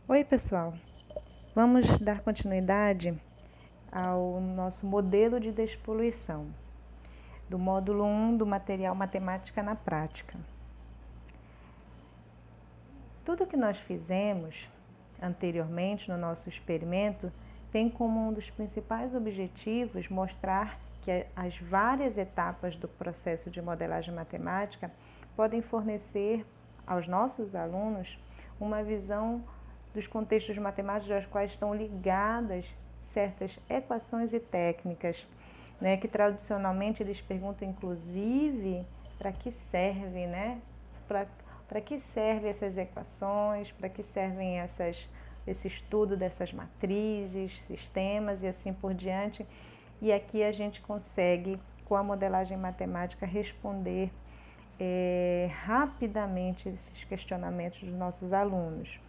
Oi, pessoal. Vamos dar continuidade ao nosso modelo de despoluição, do módulo 1 do material Matemática na Prática. Tudo que nós fizemos anteriormente no nosso experimento tem como um dos principais objetivos mostrar que as várias etapas do processo de modelagem matemática podem fornecer aos nossos alunos uma visão dos contextos matemáticos aos quais estão ligadas certas equações e técnicas, né, que tradicionalmente eles perguntam inclusive para que servem, né? Para que servem essas equações, para que servem esse estudo dessas matrizes, sistemas e assim por diante. E aqui a gente consegue, com a modelagem matemática, responder rapidamente esses questionamentos dos nossos alunos.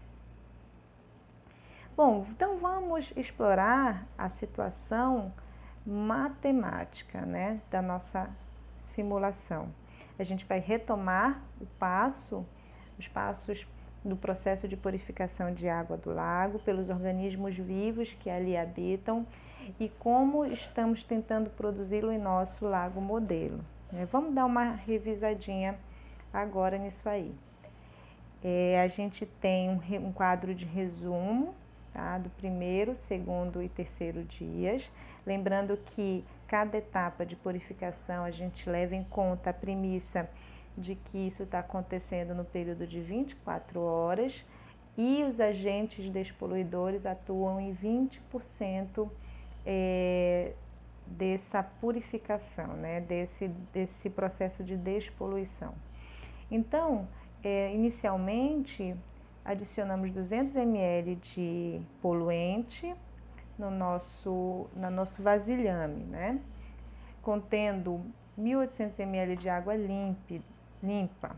Bom, então vamos explorar a situação matemática, né, da nossa simulação. A gente vai retomar os passos do processo de purificação de água do lago pelos organismos vivos que ali habitam e como estamos tentando produzi-lo em nosso lago modelo. Vamos dar uma revisadinha agora nisso aí. A gente tem um quadro de resumo, tá, do primeiro, segundo e terceiro dias. Lembrando que cada etapa de purificação a gente leva em conta a premissa de que isso está acontecendo no período de 24 horas e os agentes despoluidores atuam em 20% dessa purificação, né, desse processo de despoluição. Então, inicialmente, adicionamos 200 ml de poluente no nosso vasilhame, né? Contendo 1.800 ml de água limpa,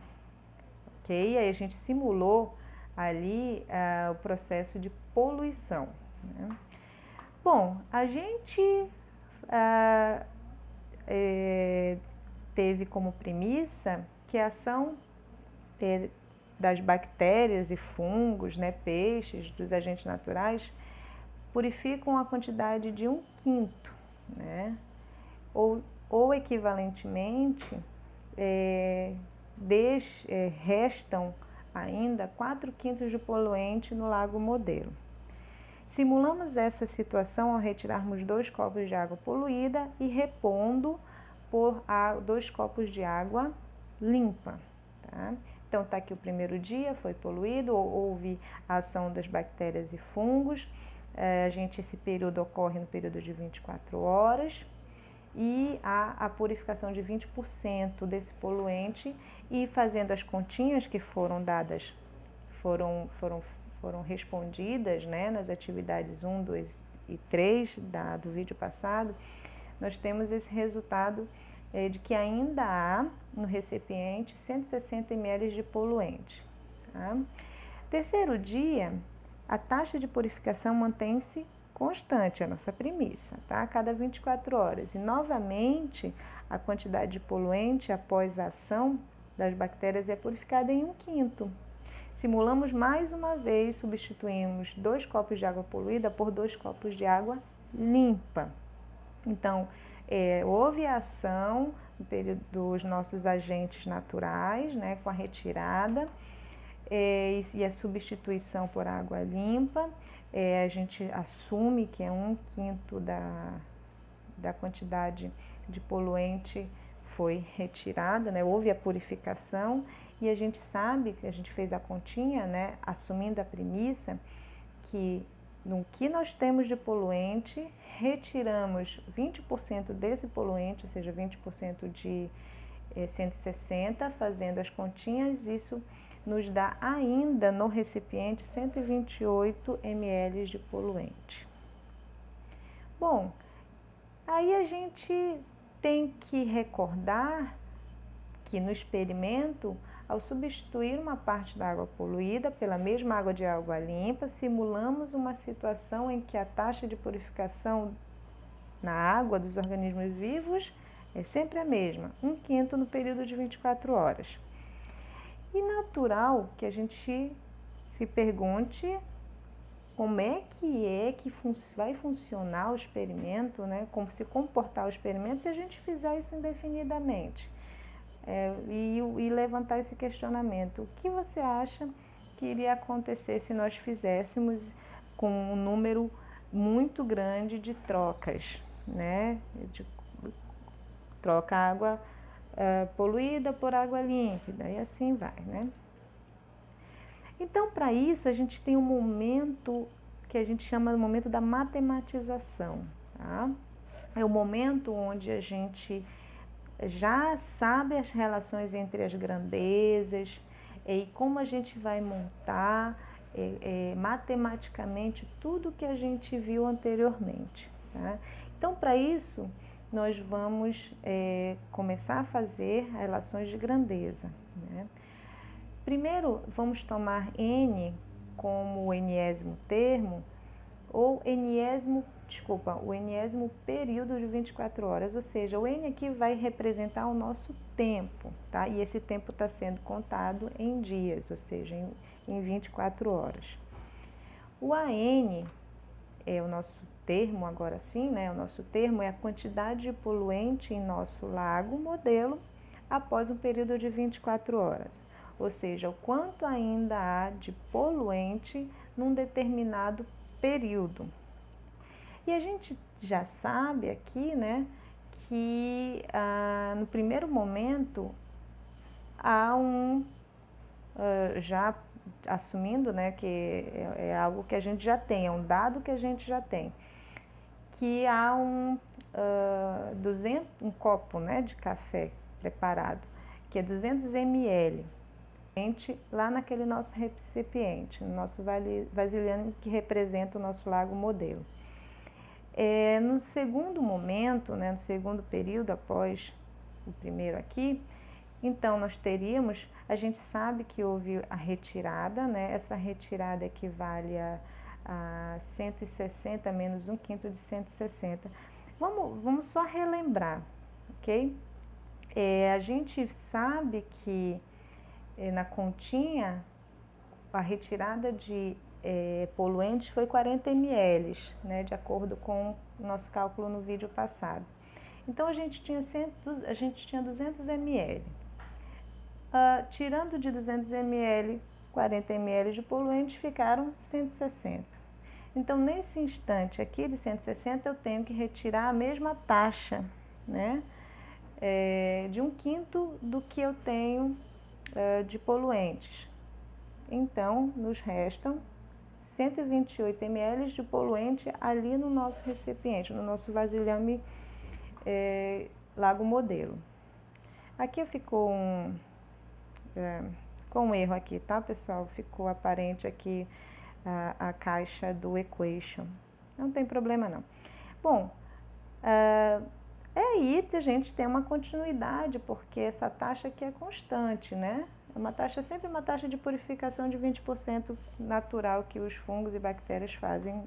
ok? Aí a gente simulou ali o processo de poluição, né? Bom, a gente teve como premissa que a ação das bactérias e fungos, né, peixes, dos agentes naturais, purificam a quantidade de 1/5, né? Ou equivalentemente, restam ainda 4/5 de poluente no lago modelo. Simulamos essa situação ao retirarmos 2 copos de água poluída e repondo por 2 copos de água limpa, tá? Então, está aqui o primeiro dia, foi poluído, houve a ação das bactérias e fungos. Esse período ocorre no período de 24 horas e há a purificação de 20% desse poluente e fazendo as continhas que foram dadas, foram respondidas, né, nas atividades 1, 2 e 3 do vídeo passado, nós temos esse resultado de que ainda há no recipiente 160 ml de poluente. Tá? Terceiro dia, a taxa de purificação mantém-se constante, é a nossa premissa, tá? A cada 24 horas. E novamente, a quantidade de poluente após a ação das bactérias é purificada em 1/5. Simulamos mais uma vez, substituímos 2 copos de água poluída por 2 copos de água limpa. Então, houve a ação dos nossos agentes naturais, né, com a retirada e a substituição por água limpa. A gente assume que é 1/5 da quantidade de poluente foi retirada, né, houve a purificação e a gente sabe que a gente fez a continha, né, assumindo a premissa que no que nós temos de poluente, retiramos 20% desse poluente, ou seja, 20% de 160, fazendo as continhas, isso nos dá ainda no recipiente 128 ml de poluente. Bom, aí a gente tem que recordar que no experimento, ao substituir uma parte da água poluída pela mesma água de água limpa, simulamos uma situação em que a taxa de purificação na água dos organismos vivos é sempre a mesma, 1/5 no período de 24 horas. E natural que a gente se pergunte como é que vai funcionar o experimento, né? Como se comportar o experimento se a gente fizer isso indefinidamente. E levantar esse questionamento. O que você acha que iria acontecer se nós fizéssemos com um número muito grande de trocas, né? Troca água poluída por água límpida e assim vai, né? Então, para isso, a gente tem um momento que a gente chama de momento da matematização, tá? É o momento onde a gente já sabe as relações entre as grandezas e como a gente vai montar matematicamente tudo que a gente viu anteriormente, tá? Então, para isso, nós vamos começar a fazer relações de grandeza, né? Primeiro, vamos tomar N como o enésimo termo, ou o enésimo período de 24 horas, ou seja, o N aqui vai representar o nosso tempo, tá? E esse tempo está sendo contado em dias, ou seja, em 24 horas. O AN é o nosso termo, agora sim, né? O nosso termo é a quantidade de poluente em nosso lago modelo após um período de 24 horas. Ou seja, o quanto ainda há de poluente num determinado período. E a gente já sabe aqui, né, que no primeiro momento há já assumindo, né, que é algo que a gente já tem, é um dado que a gente já tem, que há um copo, né, de café preparado, que é 200 ml, lá naquele nosso recipiente, no nosso vasilhame que representa o nosso lago modelo. No segundo momento, né, no segundo período após o primeiro aqui, então nós teríamos, a gente sabe que houve a retirada, né, essa retirada equivale a 160 menos 1/5 de 160. Vamos só relembrar, ok? A gente sabe que na continha, a retirada de poluentes foi 40 ml, né, de acordo com o nosso cálculo no vídeo passado. Então, a gente tinha 200 ml. Tirando de 200 ml, 40 ml de poluente, ficaram 160. Então, nesse instante aqui de 160, eu tenho que retirar a mesma taxa, né, de 1/5 do que eu tenho de poluentes. Então, nos restam 128 ml de poluente ali no nosso recipiente, no nosso vasilhame lago modelo. Aqui ficou com um erro aqui, tá, pessoal? Ficou aparente aqui a caixa do equation. Não tem problema, não. Bom, aí a gente tem uma continuidade, porque essa taxa aqui é constante, né? Sempre uma taxa de purificação de 20% natural que os fungos e bactérias fazem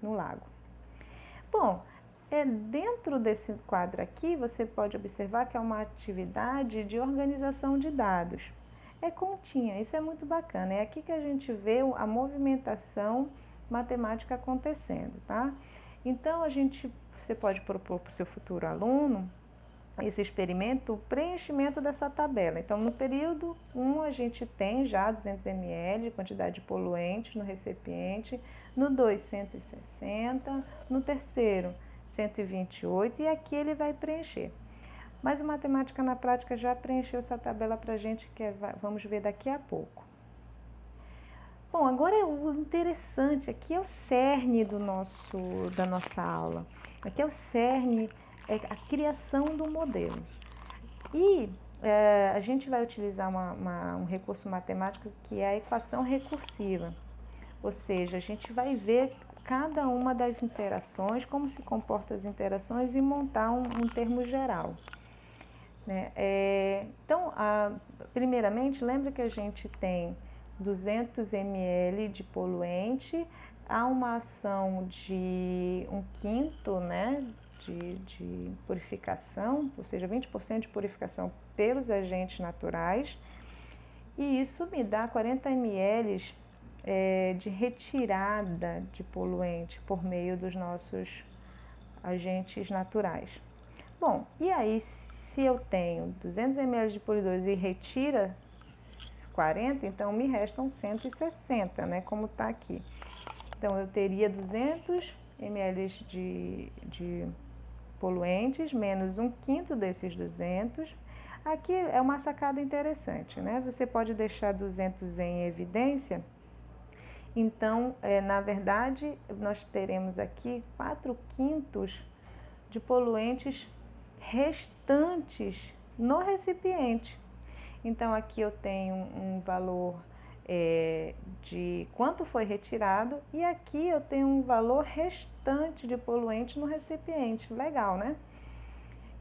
no lago. Bom, dentro desse quadro aqui, você pode observar que é uma atividade de organização de dados. É continha, isso é muito bacana. É aqui que a gente vê a movimentação matemática acontecendo, tá? Então, você pode propor para o seu futuro aluno esse experimento, o preenchimento dessa tabela. Então, no período 1, a gente tem já 200 ml de quantidade de poluentes no recipiente, no 2, 160, no terceiro, 128, e aqui ele vai preencher. Mas o Matemática na Prática já preencheu essa tabela para a gente, vamos ver daqui a pouco. Bom, agora o interessante aqui é o cerne da nossa aula. Aqui é o cerne, a criação do modelo. E a gente vai utilizar um recurso matemático que é a equação recursiva. Ou seja, a gente vai ver cada uma das interações, como se comportam as interações e montar um termo geral, né? Então, primeiramente, lembra que a gente tem 200 ml de poluente, há uma ação de 1/5, né, de purificação, ou seja, 20% de purificação pelos agentes naturais, e isso me dá 40 ml de retirada de poluente por meio dos nossos agentes naturais. Bom, e aí se eu tenho 200 ml de poluidores e retira 40, então me restam 160, né, como está aqui. Então eu teria 200 ml de poluentes, menos 1/5 desses 200. Aqui é uma sacada interessante, né? Você pode deixar 200 em evidência. Então, na verdade, nós teremos aqui 4/5 de poluentes restantes no recipiente. Então, aqui eu tenho um valor de quanto foi retirado e aqui eu tenho um valor restante de poluente no recipiente. Legal, né?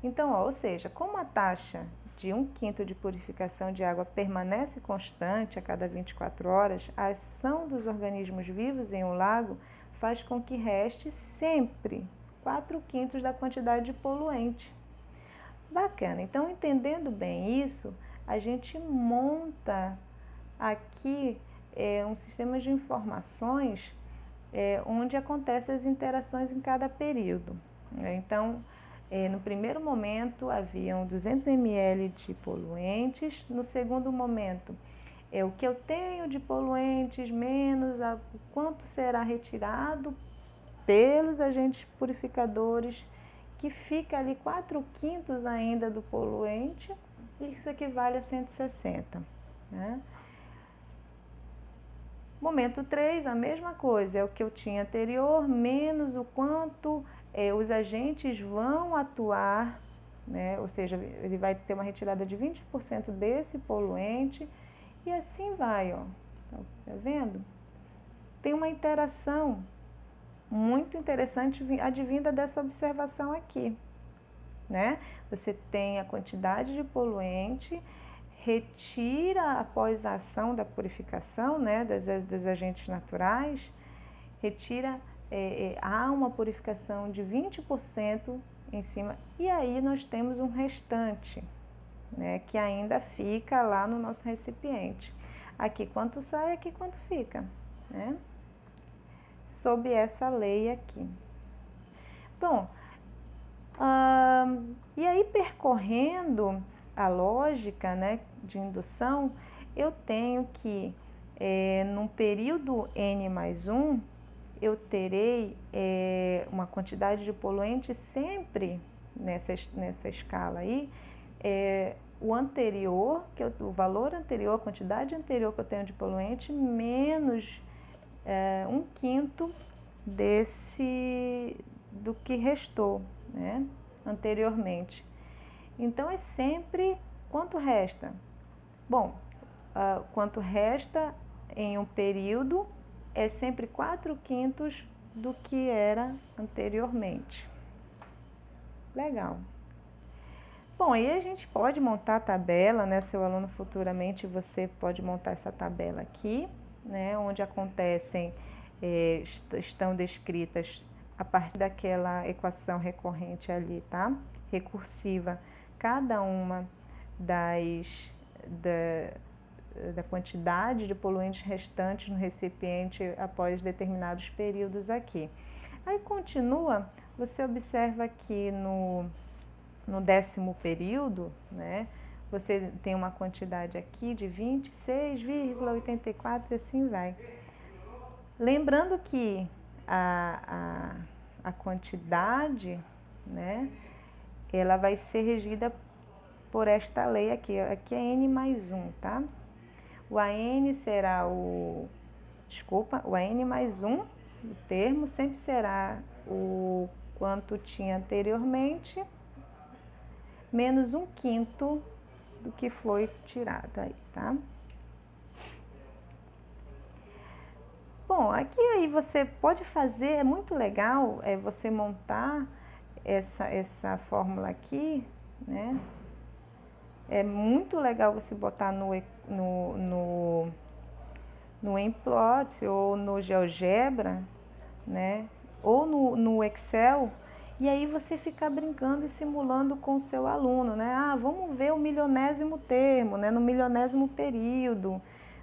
Então, ou seja, como a taxa de 1/5 de purificação de água permanece constante a cada 24 horas, a ação dos organismos vivos em um lago faz com que reste sempre 4/5 da quantidade de poluente. Bacana, então entendendo bem isso, a gente monta aqui um sistema de informações onde acontecem as interações em cada período. Então, no primeiro momento haviam 200 ml de poluentes, no segundo momento o que eu tenho de poluentes menos o quanto será retirado pelos agentes purificadores, que fica ali 4/5 ainda do poluente, isso equivale a 160, né? Momento 3, a mesma coisa, é o que eu tinha anterior, menos o quanto os agentes vão atuar, né? Ou seja, ele vai ter uma retirada de 20% desse poluente e assim vai, ó. Tá vendo? Tem uma interação muito interessante advinda dessa observação aqui, né? Você tem a quantidade de poluente, retira após a ação da purificação, né, dos agentes naturais, retira, há uma purificação de 20% em cima, e aí nós temos um restante, né, que ainda fica lá no nosso recipiente. Aqui quanto sai, aqui quanto fica, né? Sob essa lei aqui. Bom, e aí percorrendo a lógica, né, de indução, eu tenho que num período n+1 eu terei uma quantidade de poluente sempre nessa escala aí, o anterior, o valor anterior, a quantidade anterior que eu tenho de poluente, menos 1/5 do que restou, né, anteriormente. Então é sempre quanto resta? Bom, quanto resta em um período é sempre 4/5 do que era anteriormente. Legal. Bom, aí a gente pode montar a tabela, né? Seu aluno futuramente você pode montar essa tabela aqui, né? Onde acontecem, estão descritas a partir daquela equação recorrente ali, tá? Recursiva, cada uma da quantidade de poluentes restantes no recipiente após determinados períodos aqui. Aí continua, você observa que no 10º período, né, você tem uma quantidade aqui de 26,84 e assim vai. Lembrando que a quantidade, né, ela vai ser regida por esta lei aqui é n+1, tá? O AN será o AN+1, o termo, sempre será o quanto tinha anteriormente, menos 1/5 do que foi tirado aí, tá? Bom, aqui aí você pode fazer, é muito legal você montar essa fórmula aqui, né? É muito legal você botar no Mplot ou no GeoGebra, né? Ou no Excel, e aí você ficar brincando e simulando com o seu aluno, né? Ah, vamos ver o milionésimo termo, né? No milionésimo período,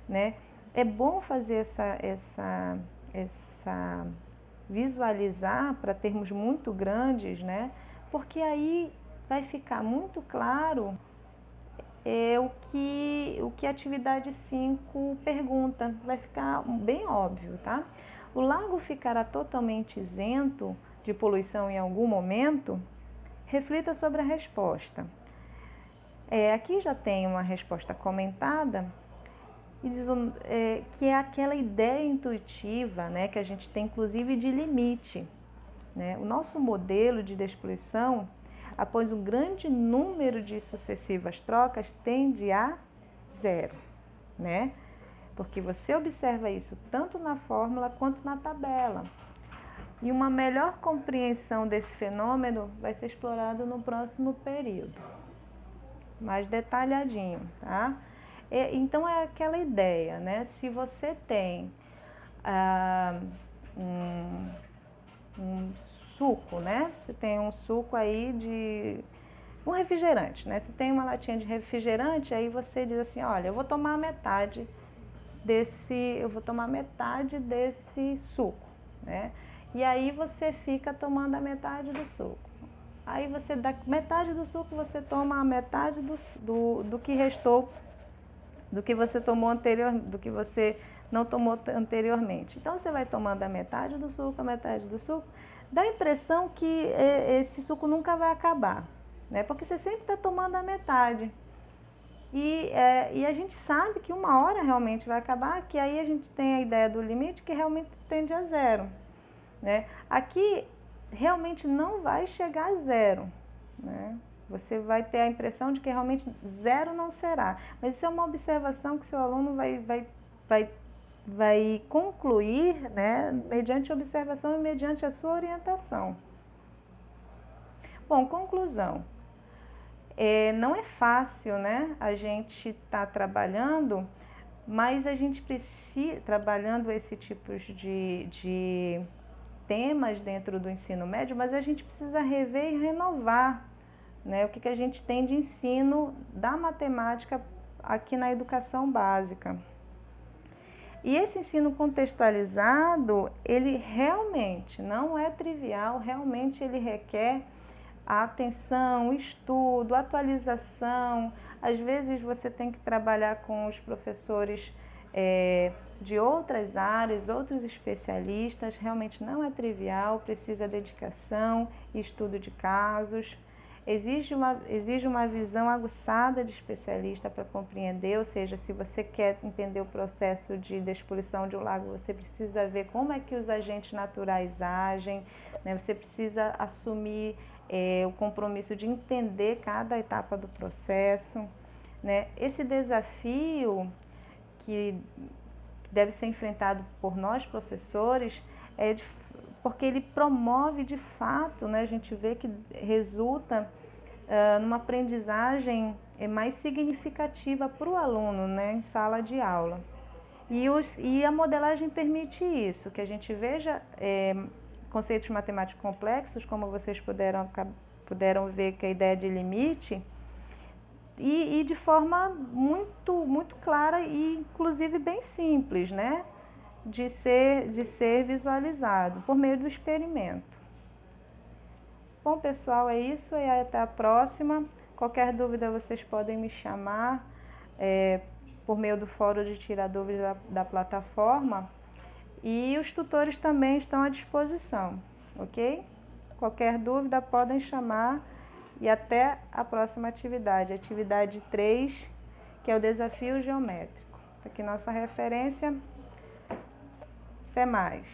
né? é bom fazer visualizar para termos muito grandes, né? Porque aí vai ficar muito claro o que a atividade 5 pergunta, vai ficar bem óbvio, tá? O lago ficará totalmente isento de poluição em algum momento? Reflita sobre a resposta. Aqui já tem uma resposta comentada, que é aquela ideia intuitiva, né, que a gente tem inclusive de limite, né? O nosso modelo de despoluição, após um grande número de sucessivas trocas, tende a zero, né? Porque você observa isso tanto na fórmula quanto na tabela. E uma melhor compreensão desse fenômeno vai ser explorado no próximo período, mais detalhadinho, tá? Então é aquela ideia, né? Se você tem um suco, né? Você tem um suco aí de um refrigerante, né? Você tem uma latinha de refrigerante, aí você diz assim, olha, eu vou tomar metade desse suco, né? E aí você fica tomando a metade do suco. Aí você dá metade do suco, você toma a metade do que restou, do que você tomou anterior, do que você não tomou anteriormente. Então você vai tomando a metade do suco, dá a impressão que esse suco nunca vai acabar, né? Porque você sempre está tomando a metade. E a gente sabe que uma hora realmente vai acabar, que aí a gente tem a ideia do limite que realmente tende a zero, né? Aqui realmente não vai chegar a zero, né? Você vai ter a impressão de que realmente zero não será. Mas isso é uma observação que seu aluno vai concluir, né, mediante observação e mediante a sua orientação. Bom, conclusão. Não é fácil, né, a gente tá trabalhando, mas a gente precisa, trabalhando esse tipo de temas dentro do ensino médio, mas a gente precisa rever e renovar, né, o que a gente tem de ensino da matemática aqui na educação básica. E esse ensino contextualizado, ele realmente não é trivial, realmente ele requer atenção, estudo, atualização. Às vezes você tem que trabalhar com os professores de outras áreas, outros especialistas, realmente não é trivial, precisa dedicação e estudo de casos. Exige uma visão aguçada de especialista para compreender, ou seja, se você quer entender o processo de despoluição de um lago, você precisa ver como é que os agentes naturais agem, né? Você precisa assumir o compromisso de entender cada etapa do processo, né? Esse desafio que deve ser enfrentado por nós professores porque ele promove de fato, né, a gente vê que resulta numa aprendizagem mais significativa para o aluno, né, em sala de aula. E a modelagem permite isso, que a gente veja conceitos matemáticos complexos, como vocês puderam ver que a ideia de limite, e de forma muito clara e inclusive bem simples, né? De ser visualizado por meio do experimento. Bom, pessoal, é isso e até a próxima. Qualquer dúvida vocês podem me chamar por meio do fórum de tirar dúvidas da plataforma, e os tutores também estão à disposição, ok? Qualquer dúvida podem chamar, e até a próxima atividade, atividade 3, que é o desafio geométrico. Aqui nossa referência. Até mais.